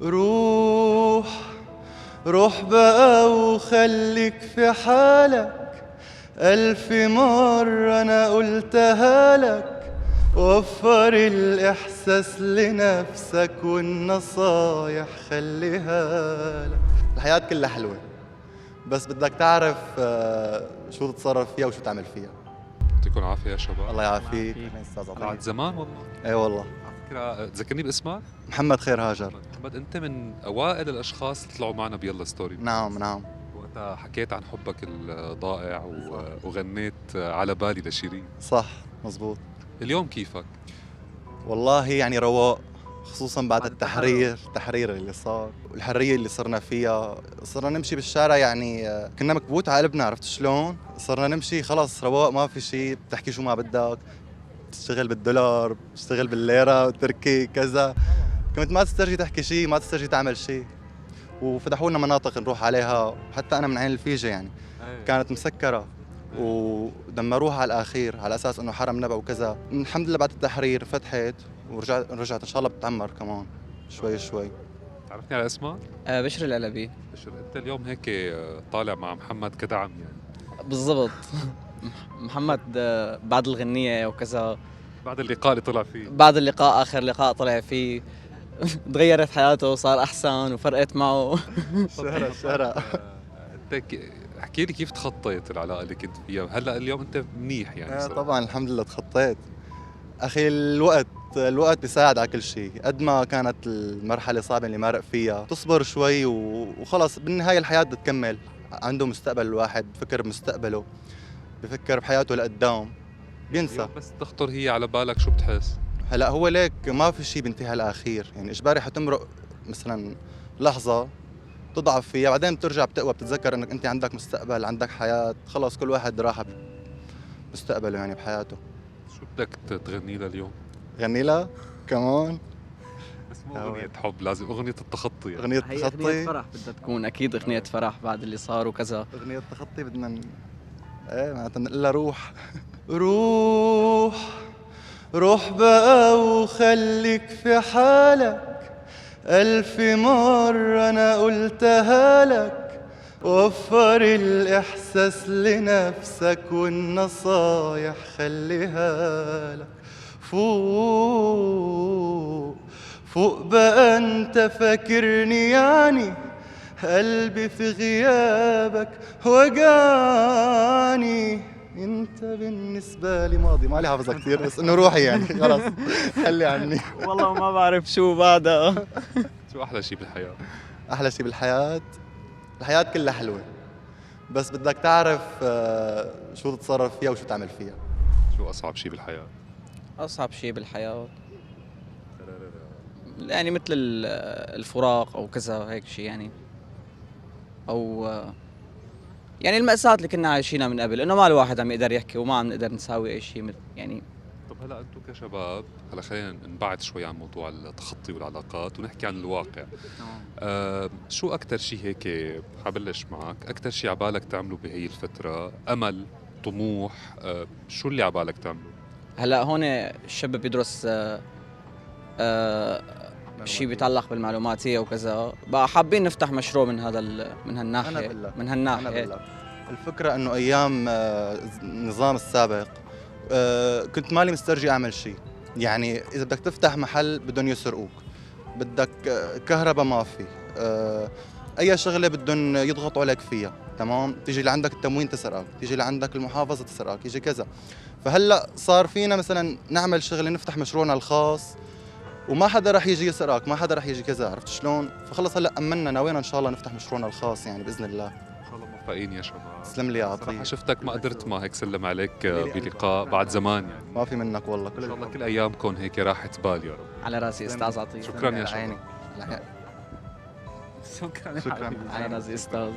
روح روح بقى وخليك في حالك، ألف مرة أنا قلتها لك. وفر الإحساس لنفسك والنصايح خليها لك. الحياة كلها حلوة، بس بدك تعرف شو تتصرف فيها وشو تعمل فيها. يعطيكم العافية يا شباب. الله يعافيك. أستاذ بعد عطية. زمان والله. اي والله. على فكرة تذكرني باسمك؟ محمد خير هاجر. محمد، أنت من أوائل الأشخاص اللي طلعوا معنا بيلا ستوري. نعم نعم. وقتها حكيت عن حبك الضائع وغنيت على بالي لشيرين. صح مزبوط. اليوم كيفك؟ والله يعني رواق، خصوصا بعد التحرير اللي صار والحرية اللي صرنا فيها. صرنا نمشي بالشارع يعني كنا مكبوت على قلبنا، عرفت شلون؟ صرنا نمشي خلص رواق، ما في شيء، بتحكي شو ما بدك، بتشتغل بالدولار، بتشتغل بالليرة تركي كذا. كنت ما تسترجي تحكي شيء، ما تسترجي تعمل شيء. وفتحوا لنا مناطق نروح عليها، حتى أنا من عين الفيجة يعني كانت مسكرة ودمروها على الأخير على أساس إنه حرم نبع وكذا. الحمد لله بعد التحرير فتحت ورجعت إن شاء الله بتعمر كمان شوي شوي. تعرفني على اسمك؟ بشر العلبي. بشر، أنت اليوم هيك طالع مع محمد كدعم يعني. بالضبط. محمد بعد الغنية وكذا، بعد اللقاء اللي طلع فيه. بعد اللقاء آخر لقاء طلع فيه تغيرت حياته وصار أحسن وفرقت معه. شهرة. أنت احكي لي كيف تخطيت العلاقة اللي كنت فيها؟ هلا اليوم أنت منيح يعني صراحة. طبعا الحمد لله تخطيت. أخي الوقت بيساعد على كل شيء. قد ما كانت المرحلة صعبة اللي مرق فيها تصبر شوي وخلص بالنهاية الحياة بتكمل. عنده مستقبل، الواحد بفكر بمستقبله، بفكر بحياته لقدام، بينسى. اليوم بس تخطر هي على بالك شو بتحس؟ هلا هو ليك ما في شيء بينتهي على الأخير، يعني إجباري حتمرق مثلا لحظة تضعف فيها، بعدين بترجع بتقوى، بتتذكر انك انت عندك مستقبل، عندك حياة. خلص كل واحد راح بمستقبله يعني بحياته. شو بدك تغني لها اليوم؟ غني لها كمان. بس مو أغنية حب، لازم أغنية التخطي يعني. أغنية هي أغنية تخطي. فرح بدها تكون، أكيد أغنية فرح بعد اللي صار وكذا. أغنية تخطي بدنا ايه معناتها نقول لها روح. روح روح بقى وخليك في حالك، ألف مرة أنا قلتها لك. وفر الإحساس لنفسك والنصايح خليها لك. فوق فوق بقى أنت فاكرني يعني، قلبي في غيابك وجعني. انت بالنسبة لي ماضي، مالي حافظها كثير بس انه روحي يعني خلص خلي عني. والله ما بعرف شو بعدها. شو أحلى شيء بالحياة؟ احلى شيء بالحياة، الحياة كلها حلوة، بس بدك تعرف شو تتصرف فيها وشو تعمل فيها. شو أصعب شيء بالحياة؟ أصعب شيء بالحياة يعني مثل الفراق أو كذا هيك شيء يعني، أو يعني المأساة اللي كنا عايشينها من قبل، إنه ما الواحد عم يقدر يحكي وما عم نقدر نساوي أي شيء يعني. طب هلا أنتم كشباب، هلا خلينا نبعد شوي عن موضوع التخطي والعلاقات ونحكي عن الواقع. شو أكثر شيء هيك، حبلش معك، أكثر شيء عبالك تعمله بهي الفترة؟ أمل، طموح، شو اللي عبالك تعمله؟ هلا هون الشاب بيدرس شيء بيتعلق بالمعلوماتية وكذا، بقى حابين نفتح مشروع من من هالناحية. من هالناحية الفكرة انه ايام النظام السابق كنت مالي مسترجي اعمل شيء. يعني اذا بدك تفتح محل بدهم يسرقوك، بدك كهرباء ما في، اي شغله بدهم يضغطوا عليك فيها، تمام؟ تيجي لعندك التموين تسرقك، تيجي لعندك المحافظه تسرقك، يجي كذا. فهلا صار فينا مثلا نعمل شغله، نفتح مشروعنا الخاص وما حدا رح يجي يسرقك، ما حدا رح يجي كذا، عرفت شلون؟ فخلص هلا امنا ناويين ان شاء الله نفتح مشروعنا الخاص يعني باذن الله. إن شاء الله موفقين يا شباب. تسلم لي يا صراحة عطية. شفتك ما قدرت ما هيك سلم عليك بلقاء بعد زمان يعني. ما في منك والله. إن شاء الله كل أيامكم هيك راحت بال يا رب. على راسي أستاذ عطية. شكرا يا شباب. شكرا على راسي أستاذ.